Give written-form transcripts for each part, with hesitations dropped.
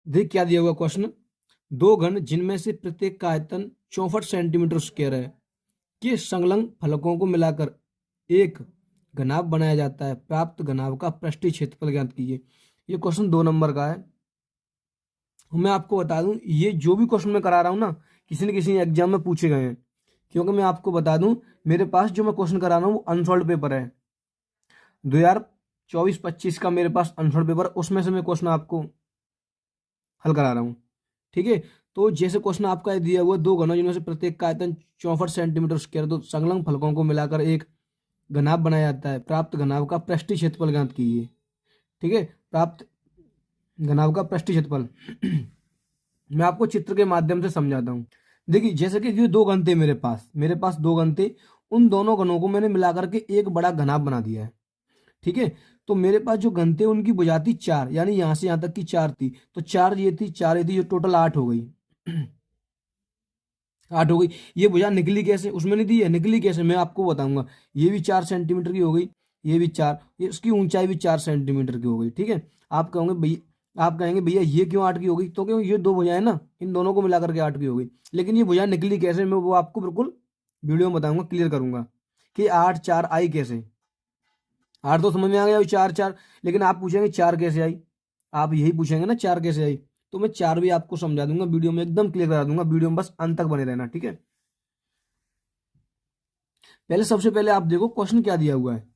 देख क्या दिया हुआ क्वेश्चन, दो घन जिनमें से प्रत्येक का आयतन 64 सेंटीमीटर स्क्वायर है के संलग्न फलकों को मिलाकर एक घनाभ बनाया जाता है, प्राप्त घनाभ का पृष्ठीय क्षेत्रफल ज्ञात कीजिए। ये क्वेश्चन 2 नंबर का है। मैं आपको बता दूं, ये जो भी क्वेश्चन मैं करा रहा हूं ना, किसी न किसी एग्जाम में पूछे गए हैं। क्योंकि मैं आपको बता दूं, मेरे पास जो मैं क्वेश्चन करा रहा हूँ वो अनसॉल्व पेपर है। 2024-25 का मेरे पास अनसॉल्व पेपर, उसमें से मैं क्वेश्चन आपको हल करा रहा हूँ। ठीक है, तो जैसे क्वेश्चन आपका दिया हुआ, दो घनों जिनमें से प्रत्येक का आयतन 64 सेंटीमीटर स्क्वायर, तो संलग्न फलकों को मिलाकर एक घनाभ बनाया जाता है, प्राप्त घनाभ का पृष्ठीय क्षेत्रफल ज्ञात कीजिए। ठीक है, प्राप्त घनाभ का पृष्ठीय क्षेत्रफल मैं आपको चित्र के माध्यम से समझाता हूँ। देखिए, जैसे कि ये दो घन थे मेरे पास दो घन थे, उन दोनों घनों को मैंने मिलाकर के एक बड़ा घनाभ बना दिया है। ठीक है, तो मेरे पास जो घन थे उनकी भुजा थी 4, यानी यहां से यहां तक की 4 थी, तो 4 ये थी, 4 ये थी, जो टोटल 8 हो गई। 8 हो गई। ये भुजा निकली कैसे, उसमें नहीं दी है, निकली कैसे मैं आपको बताऊंगा। ये भी 4 सेंटीमीटर की हो गई, ये भी 4, ये उसकी ऊंचाई भी 4 सेंटीमीटर की हो गई। ठीक है, आप कहेंगे भैया ये क्यों 8 की हो गई, तो क्यों ये दो भुजाएं ना, इन दोनों को मिलाकर के 8 की हो गई। लेकिन ये भुजा निकली कैसे, मैं वो आपको बिल्कुल वीडियो में बताऊंगा, क्लियर करूंगा कि 8 4 आई कैसे। 8 तो समझ में आ गया, 4 4, लेकिन आप पूछेंगे 4 कैसे आई, आप यही पूछेंगे ना 4 कैसे आई। तो मैं 4 भी आपको समझा दूंगा वीडियो में, एकदम क्लियर करा दूंगा वीडियो में, बस अंत तक बने रहना। ठीक है, पहले सबसे पहले आप देखो क्वेश्चन क्या दिया हुआ है।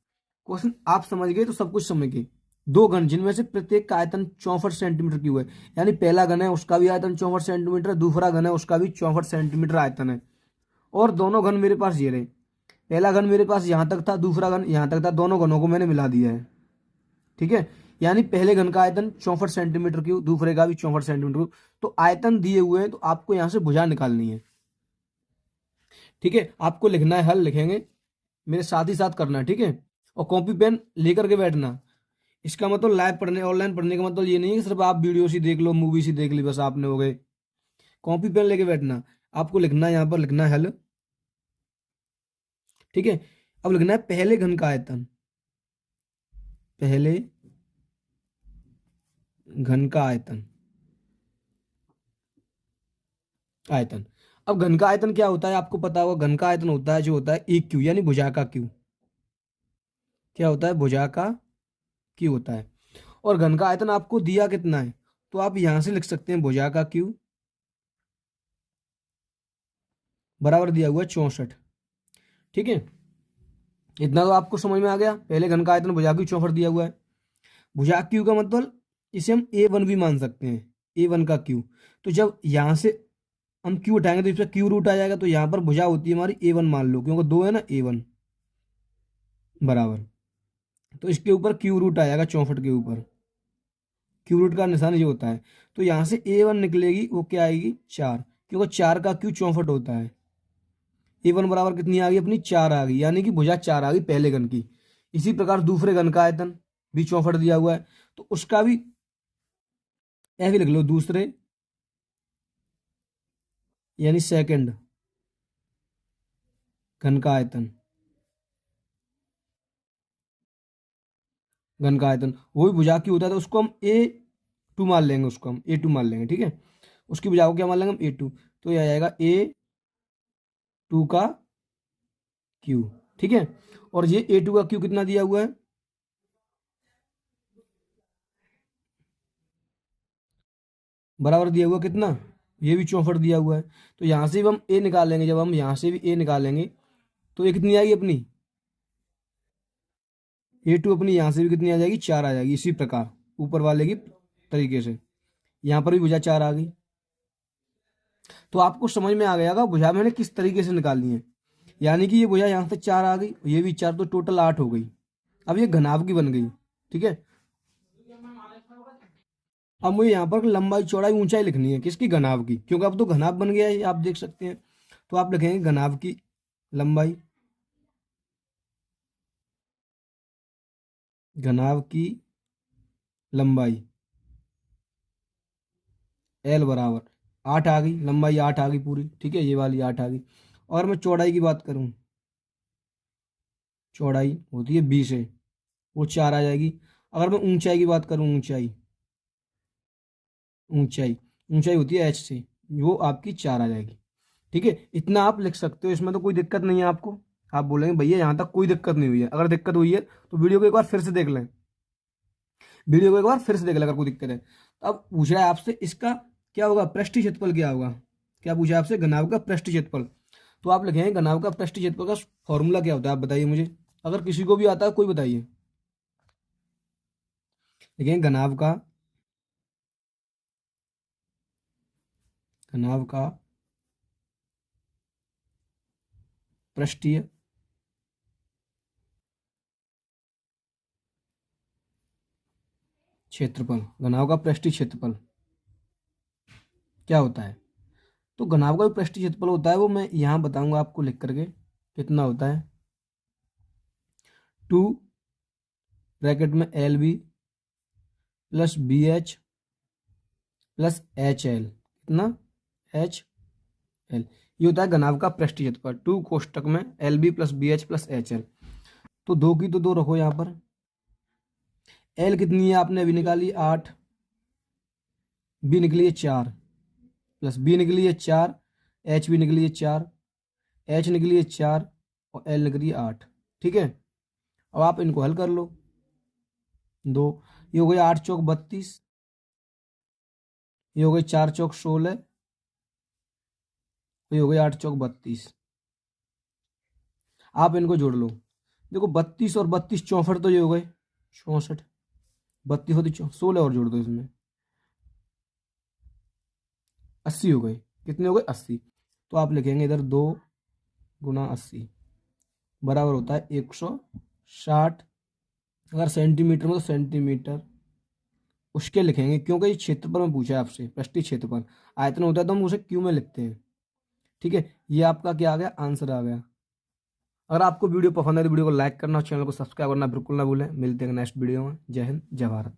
क्वेश्चन आप समझ गए तो सब कुछ समझ गए। दो घन जिनमें से प्रत्येक का आयतन 64 सेंटीमीटर की हुआ है, यानी पहला घन है उसका भी आयतन 64 सेंटीमीटर, दूसरा घन है उसका भी 64 सेंटीमीटर आयतन है। और दोनों घन मेरे पास ये रहे, पहला घन मेरे पास यहां तक था, दूसरा घन यहां तक था, दोनों घनों को मैंने मिला दिया है। ठीक है, यानी पहले घन का आयतन 64 सेंटीमीटर क्यूब, दूसरे का भी 64 सेंटीमीटर क्यूब। तो आयतन दिए हुए हैं, तो आपको यहां से भुजा निकालनी है। ठीक है, आपको लिखना है, हल लिखेंगे, मेरे साथ ही साथ करना है। ठीक है, और कॉपी पेन लेकर के बैठना। इसका मतलब लाइव पढ़ने, ऑनलाइन पढ़ने का मतलब ये नहीं है कि सिर्फ आप वीडियो ही देख लो, मूवी ही देख ली, बस आपने हो गए। कॉपी पेन लेके बैठना, आपको लिखना है, यहाँ पर लिखना है हल। ठीक है, अब लिखना है पहले घन का आयतन, पहले घन का आयतन, आयतन। अब घन का आयतन क्या होता है, आपको पता होगा, घन का आयतन होता है जो होता है एक क्यू, यानी भुजा का क्यू। क्या होता है, भुजा का क्यू होता है। और घन का आयतन आपको दिया कितना है, तो आप यहां से लिख सकते हैं भुजा का क्यू बराबर दिया हुआ है 64। ठीक है, इतना तो आपको समझ में आ गया। पहले घन का आयतन भुजा क्यू 64 दिया हुआ है। भुजा क्यू का मतलब इसे हम A1 भी मान सकते हैं, A1 का क्यू। तो जब यहां से हम क्यू उठाएंगे तो इसका क्यू रूट आ जाएगा, तो यहां पर भुजा होती है हमारी A1 मान लो, क्योंकि दो है ना, A1 बराबर, तो इसके ऊपर क्यू रूट आ जाएगा 64 के ऊपर। क्यू रूट का निशान ये होता है, तो यहां से A1 निकलेगी, वो क्या आएगी 4, क्योंकि 4 का क्यू 64 होता है। A1 बराबर कितनी आ गई अपनी, 4 आ गई, यानी कि भुजा 4 आ गई पहले घन की। इसी प्रकार दूसरे घन का आयतन भी 64 दिया हुआ है, तो उसका भी ऐसे लिख लो, दूसरे यानी सेकंड घन का आयतन, घन का आयतन वो भी भुजा की होता है, तो उसको हम A2 मान लेंगे, उसको हम A2 मान लेंगे। ठीक है, उसकी भुजा को क्या मान लेंगे हम, A2। तो यह आ जाएगा A2 का क्यू। ठीक है, और ये A2 का क्यू कितना दिया हुआ है, बराबर दिया हुआ कितना, ये भी 64 दिया हुआ है। तो यहां से भी हम A निकालेंगे, जब हम यहां से भी A निकालेंगे तो ये कितनी आएगी अपनी, A2 अपनी यहां से भी कितनी आ जाएगी, 4 आ जाएगी। इसी प्रकार ऊपर वाले की तरीके से यहां पर भी भुजा 4 आ गई। तो आपको समझ में आ गया होगा भुजा मैंने किस तरीके से निकालनी है। यानी कि ये भुजा यहाँ से 4 आ गई, ये भी 4, तो टोटल 8 हो गई। अब ये घनाभ की बन गई। ठीक है, अब मुझे यहाँ पर लंबाई चौड़ाई ऊंचाई लिखनी है, किसकी, घनाभ की, क्योंकि अब तो घनाभ बन गया है, आप देख सकते हैं। तो आप लिखेंगे घनाभ की लंबाई, घनाभ की लंबाई L बराबर 8 आ गई, लंबाई 8 आ गई पूरी। ठीक है, ये वाली 8 आ गई। और मैं चौड़ाई की बात करूं, चौड़ाई होती है 20 है, वो 4 आ जाएगी। अगर मैं ऊंचाई की बात करूं, ऊंचाई, ऊंचाई, ऊंचाई होती है h से, वो आपकी 4 आ जाएगी। ठीक है, इतना आप लिख सकते हो, इसमें तो कोई दिक्कत नहीं है आपको। आप बोलेंगे भैया यहाँ तक कोई दिक्कत नहीं हुई है, अगर दिक्कत हुई है तो वीडियो को एक बार फिर से देख लें, वीडियो को एक बार फिर से देख लें अगर कोई दिक्कत है। तो अब पूछ रहा है आपसे इसका क्या होगा, पृष्ठीय क्षेत्रफल क्या होगा। क्या पूछा है आपसे, घनाभ का पृष्ठीय क्षेत्रफल। तो आप लिखेंगे घनाभ का पृष्ठीय क्षेत्रफल का फॉर्मूला क्या होता है, आप बताइए मुझे, अगर किसी को भी आता है कोई बताइए। लिखेंगे घनाभ का पृष्ठीय क्षेत्रफल, घनाभ का पृष्ठीय क्षेत्रफल क्या होता है। तो घनाभ का जो पृष्ठीय क्षेत्रफल होता है वो मैं यहाँ बताऊंगा आपको लिख करके, कितना होता है। 2 ब्रैकेट में LB plus BH plus HL, कितना HL, ये होता है घनाभ का पृष्ठीय क्षेत्रफल। 2 कोष्टक में LB plus BH plus HL। तो 2 की तो 2 रखो यहाँ पर, L कितनी है आपने अभी निकाली 8, B निकली है 4 प्लस B निकली है 4, H भी निकली है 4, H निकली है 4 और L निकली है 8। ठीक है, अब आप इनको हल कर लो। 2, ये हो गई 8 चौक 32, ये हो गई 4 चौक 16, ये हो गई 8 चौक 32। आप इनको जोड़ लो, देखो 32 और 32 64, तो ये हो गए 64, 32 होती 16 और जोड़ दो इसमें, 80 हो गए। कितने हो गए 80। तो आप लिखेंगे इधर 2 गुना 80 बराबर होता है 160। अगर सेंटीमीटर में तो सेंटीमीटर उसके लिखेंगे, क्योंकि ये क्षेत्रफल में पूछा है आपसे, पृष्ठीय क्षेत्रफल। आयतन होता है तो हम उसे क्यू में लिखते हैं। ठीक है, ये आपका क्या आ गया, आंसर आ गया। अगर आपको वीडियो पसंद है तो वीडियो को लाइक करना और चैनल को सब्सक्राइब करना बिल्कुल ना भूलें। मिलते हैं नेक्स्ट वीडियो में। जय हिंद, जय भारत।